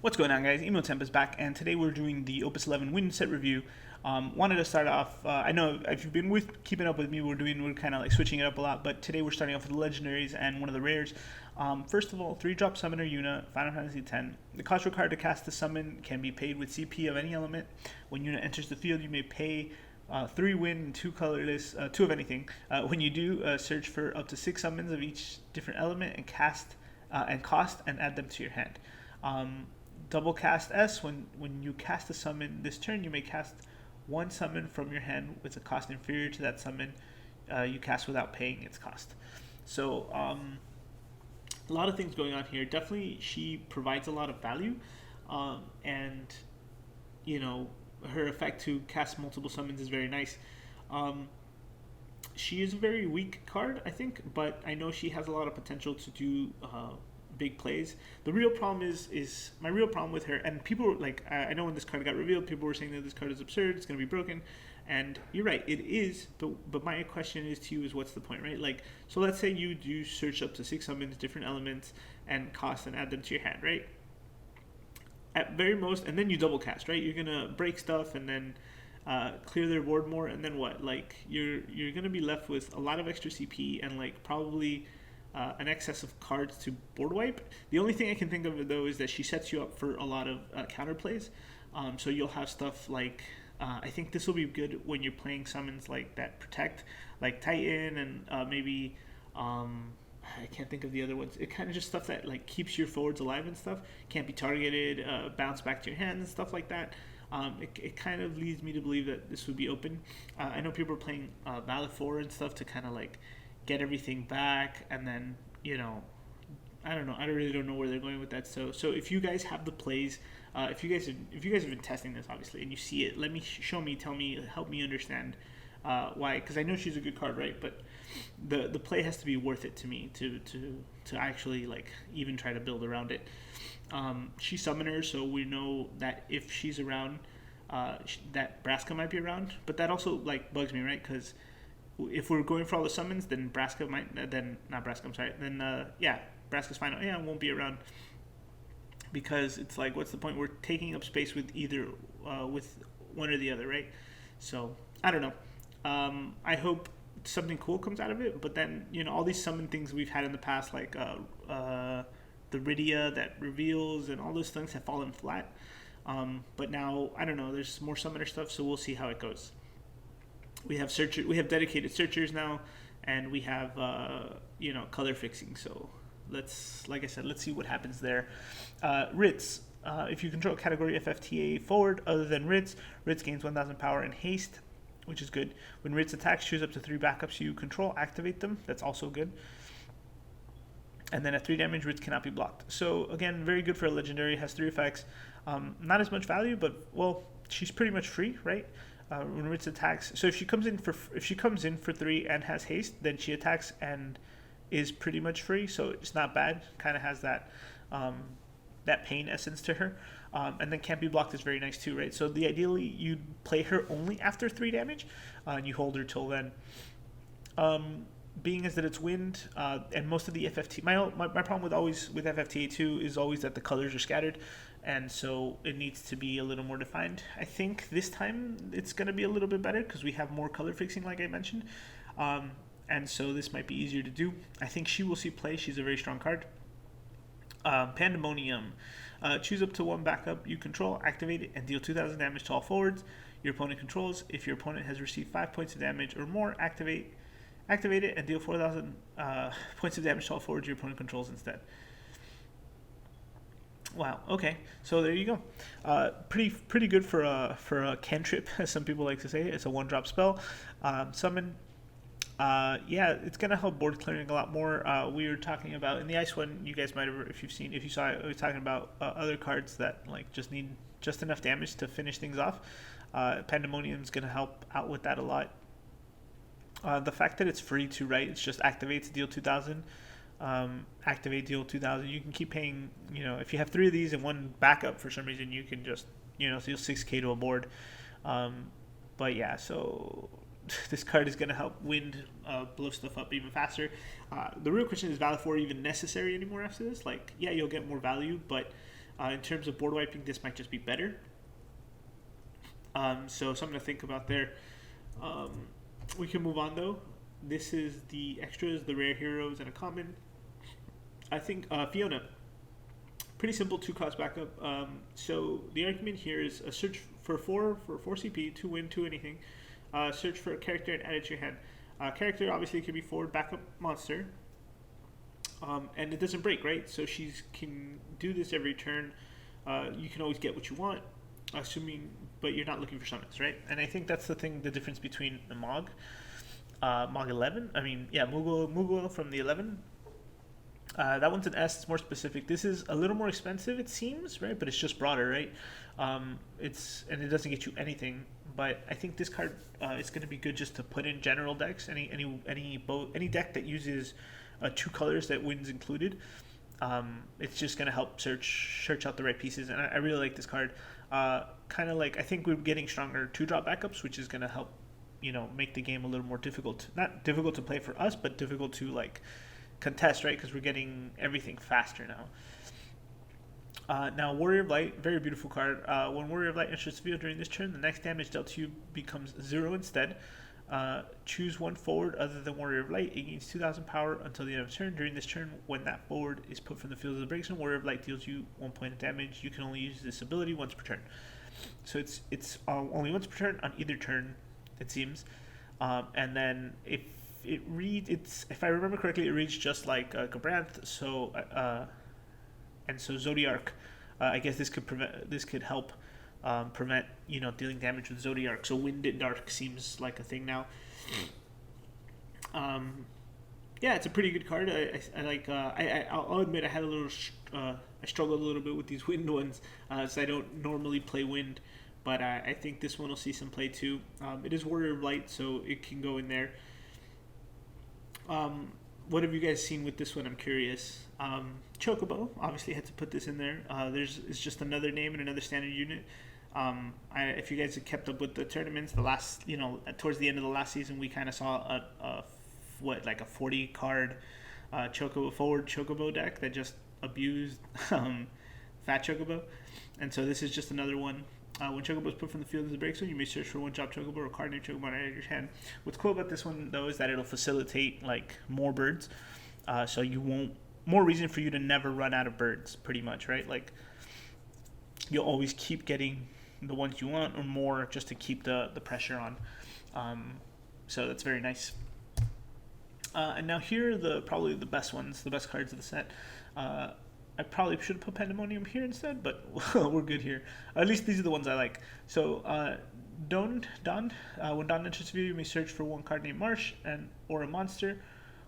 What's going on, guys? Emo Temp is back, and today we're doing the Opus XI Wind set review. Wanted to start off. I know if you've been keeping up with me, we're kind of like switching it up a lot. But today we're starting off with the Legendaries and one of the rares. First of all, 3-drop Summoner Yuna, Final Fantasy X. The cost required to cast the summon can be paid with CP of any element. When Yuna enters the field, you may pay 3 win and 2 colorless, 2 of anything. When you do, search for up to 6 summons of each different element and cost and add them to your hand. Double cast S, when you cast a summon this turn, you may cast one summon from your hand with a cost inferior to that summon you cast without paying its cost. So a lot of things going on here. Definitely she provides a lot of value, and you know, her effect to cast multiple summons is very nice. She is a very weak card, I think, but I know she has a lot of potential to do big plays. The real problem is my real problem with her, and people were like, I know when this card got revealed, people were saying that this card is absurd, it's going to be broken, and you're right, it is, but my question is to you is, what's the point, right? Like, so let's say you do search up to 6 summons, different elements, and cost and add them to your hand, right? At very most, and then you double cast, right? You're gonna break stuff and then clear their board more, and then what? Like, you're gonna be left with a lot of extra CP and like probably an excess of cards to board wipe. The only thing I can think of though is that she sets you up for a lot of counter plays. So you'll have stuff like I think this will be good when you're playing summons like that protect, like Titan and maybe I can't think of the other ones. It kind of just stuff that like keeps your forwards alive and stuff. Can't be targeted, bounce back to your hand and stuff like that. It kind of leads me to believe that this would be open. I know people are playing Valid 4 and stuff to kind of like get everything back, and then, you know, I don't know. I really don't know where they're going with that. So if you guys have the plays, if you guys have been testing this obviously and you see it, let me tell me, help me understand why. Because I know she's a good card, right? But the play has to be worth it to me to actually like even try to build around it. She's summoner, so we know that if she's around, that Braska might be around. But that also like bugs me, right? Because if we're going for all the summons, then Braska's final. Yeah, won't be around, because it's like, what's the point? We're taking up space with either with one or the other, right? So I don't know. I hope something cool comes out of it. But then, you know, all these summon things we've had in the past, like the Rydia that reveals and all those things have fallen flat. But now I don't know. There's more summoner stuff, so we'll see how it goes. We have dedicated searchers now, and we have you know, color fixing. So like I said, let's see what happens there. Ritz. If you control a category FFTA forward other than Ritz gains 1,000 power and haste, which is good. When Ritz attacks, choose up to 3 backups you control, activate them. That's also good. And then at 3 damage, Ritz cannot be blocked. So again, very good for a legendary. Has 3 effects. Not as much value, but well, she's pretty much free, right? When Ritz attacks, so if she comes in for 3 and has haste, then she attacks and is pretty much free. So it's not bad. Kind of has that that pain essence to her. And then can't be blocked is very nice too, right? So ideally you'd play her only after 3 damage, and you hold her till then. Being as that it's wind, and most of the FFT, my problem with FFTA 2 is always that the colors are scattered, and so it needs to be a little more defined. I think this time it's going to be a little bit better because we have more color fixing, like I mentioned, and so this might be easier to do. I think she will see play. She's a very strong card. Pandemonium. Choose up to 1 backup you control, activate it, and deal 2,000 damage to all forwards your opponent controls. If your opponent has received 5 points of damage or more, activate it and deal 4,000 points of damage to all forwards your opponent controls instead. Wow. Okay. So there you go. Pretty good for a cantrip, as some people like to say. It's a 1-drop spell. Summon. Yeah, it's gonna help board clearing a lot more. We were talking about in the ice one. You guys might have, if you saw it, we were talking about other cards that like just need just enough damage to finish things off. Pandemonium's gonna help out with that a lot. The fact that it's free to write, it's just activate to deal 2,000. Activate, deal 2,000. You can keep paying, you know, if you have 3 of these and 1 backup for some reason, you can just, you know, deal 6k to a board. But yeah, so this card is going to help wind blow stuff up even faster. The real question is Valid 4 even necessary anymore after this? Like, yeah, you'll get more value, but In terms of board wiping, this might just be better. So something to think about there. Um, we can move on though. This is the extras, the rare heroes, and a common. I think Fiona, pretty simple 2 cost backup. So the argument here is a search for 4 CP, 2 win, 2 anything. Search for a character and add it to your hand. Character obviously can be forward backup monster. And it doesn't break, right? So she can do this every turn. You can always get what you want, assuming, but you're not looking for summons, right? And I think that's the thing, the difference between the Mog 11. I mean, yeah, Moogle from the 11. That one's an S. It's more specific. This is a little more expensive, it seems, right? But it's just broader, right? And it doesn't get you anything. But I think this card is going to be good just to put in general decks. Any deck that uses 2 colors that wins included. It's just going to help search out the right pieces. And I really like this card. Kind of like, I think we're getting stronger 2-drop backups, which is going to help, make the game a little more difficult. Not difficult to play for us, but difficult to contest, right? Because we're getting everything faster now. Now, Warrior of Light, very beautiful card. When Warrior of Light enters the field during this turn, the next damage dealt to you becomes 0 instead. Choose one forward other than Warrior of Light. It gains 2,000 power until the end of the turn. During this turn, when that forward is put from the field of the break zone, Warrior of Light deals you 1 point of damage. You can only use this ability once per turn. So it's only once per turn on either turn, it seems. And then if I remember correctly, it reads just like Gabranth. So so Zodiark. I guess this could help prevent dealing damage with Zodiark. So Wind and Dark seems like a thing now. Yeah, it's a pretty good card. I'll admit I had a little I struggled a little bit with these Wind ones, so I don't normally play Wind, but I think this one will see some play too. It is Warrior of Light, so it can go in there. What have you guys seen with this one? I'm curious. Chocobo, obviously had to put this in there. It's just another name and another standard unit. If you guys have kept up with the tournaments, towards the end of the last season, we kind of saw a 40 card forward Chocobo deck that just abused Fat Chocobo, and so this is just another one. When Chocobo is put from the field as a break zone, you may search for one drop Chocobo or card named Chocobo and add it to your hand. What's cool about this one though is that it'll facilitate more birds, so you won't. More reason for you to never run out of birds, pretty much, right? You'll always keep getting the ones you want or more, just to keep the pressure on. So that's very nice. And now here are probably the best ones, the best cards of the set. I probably should have put Pandemonium here instead, but we're good here. At least these are the ones I like. So when Dawn enters the field, you may search for one card named Marsh or a monster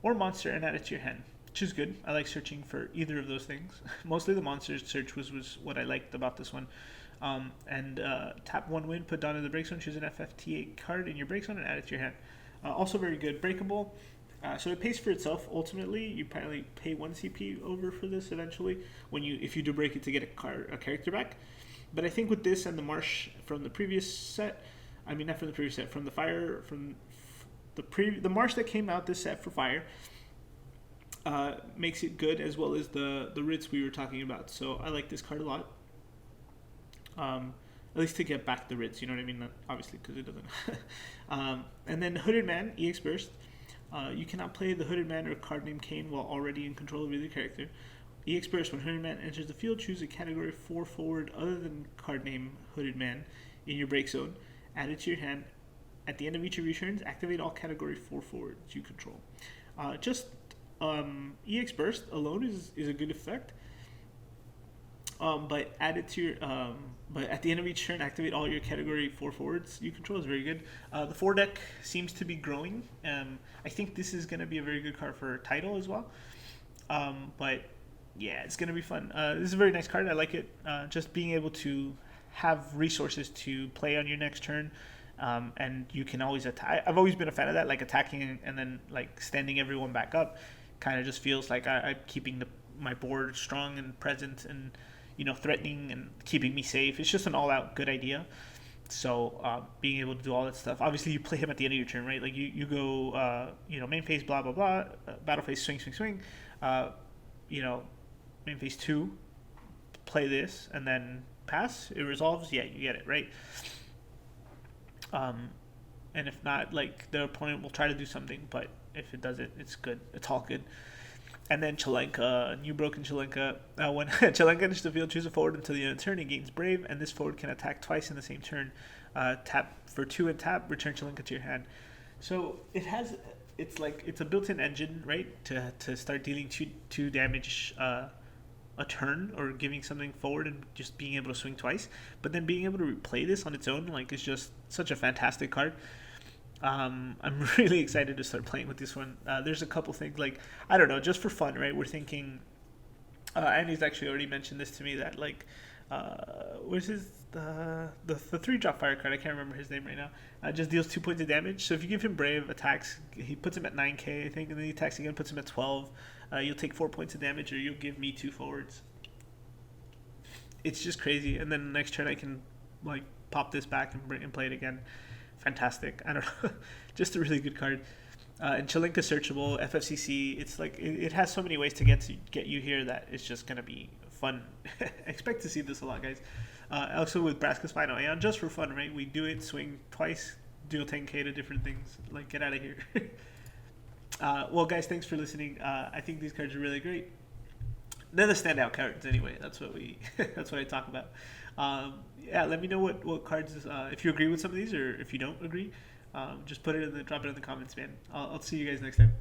and add it to your hand, which is good. I like searching for either of those things. Mostly the monster search was what I liked about this one. Tap 1 win, put Dawn in the break zone, choose an FFT8 card in your break zone and add it to your hand. Also very good. Breakable. So it pays for itself ultimately. You probably pay 1 CP over for this eventually if you do break it to get a character back. But I think with this and the Marsh from the previous set, not from the previous set, from the Fire, from the Marsh that came out this set for Fire, makes it good, as well as the Ritz we were talking about. So I like this card a lot. At least to get back the Ritz, you know what I mean? Not obviously, because it doesn't. And then Hooded Man, EX Burst. You cannot play the Hooded Man or card named Kane while already in control of either character. EX Burst, when Hooded Man enters the field, choose a category 4 forward other than card name Hooded Man in your break zone. Add it to your hand. At the end of each of your turns, activate all category 4 forwards you control. EX Burst alone is a good effect. But add it to your but at the end of each turn, activate all your category 4 forwards you control is very good. The 4 deck seems to be growing. I think this is going to be a very good card for title as well. But yeah, it's going to be fun. This is a very nice card. I like it. Just being able to have resources to play on your next turn. And you can always attack. I've always been a fan of that, attacking and then standing everyone back up. Kind of just feels like I'm keeping my board strong and present and threatening and keeping me safe. It's just an all-out good idea. So being able to do all that stuff. Obviously, you play him at the end of your turn, right? You go main phase blah blah blah, battle phase swing. Main phase 2, play this and then pass, it resolves, yeah, you get it, right? And if not, like, the opponent will try to do something, but if it does it, it's good. It's all good. And then Chelenka, new broken Chelenka. When Chelenka enters the field, choose a forward until the end of the turn. He gains Brave, and this forward can attack twice in the same turn. Tap for 2 and tap, return Chelenka to your hand. So it's a built-in engine, right, to start dealing two damage a turn, or giving something forward and just being able to swing twice. But then being able to replay this on its own, like, is just such a fantastic card. I'm really excited to start playing with this one. There's a couple things, like, I don't know, just for fun, right? We're thinking, Andy's actually already mentioned this to me, that, like, what's his the 3-drop fire card? I can't remember his name right now. Just deals 2 points of damage. So if you give him Brave, attacks, he puts him at 9k, I think, and then he attacks again, puts him at 12. You'll take 4 points of damage, or you'll give me 2 forwards. It's just crazy. And then next turn I can, like, pop this back and play it again. Fantastic. I don't know. Just a really good card. And Chelenka searchable, FFCC. It's like, it has so many ways to get you here that it's just gonna be fun. Expect to see this a lot, guys. Also with Braska's Final Aeon, just for fun, right? We do it, swing twice, deal 10k to different things. Like, get out of here. Well, guys, thanks for listening. I think these cards are really great. They're the standout cards anyway. That's what that's what I talk about. Yeah, let me know what cards if you agree with some of these, or if you don't agree. Just drop it in the comments, man. I'll see you guys next time.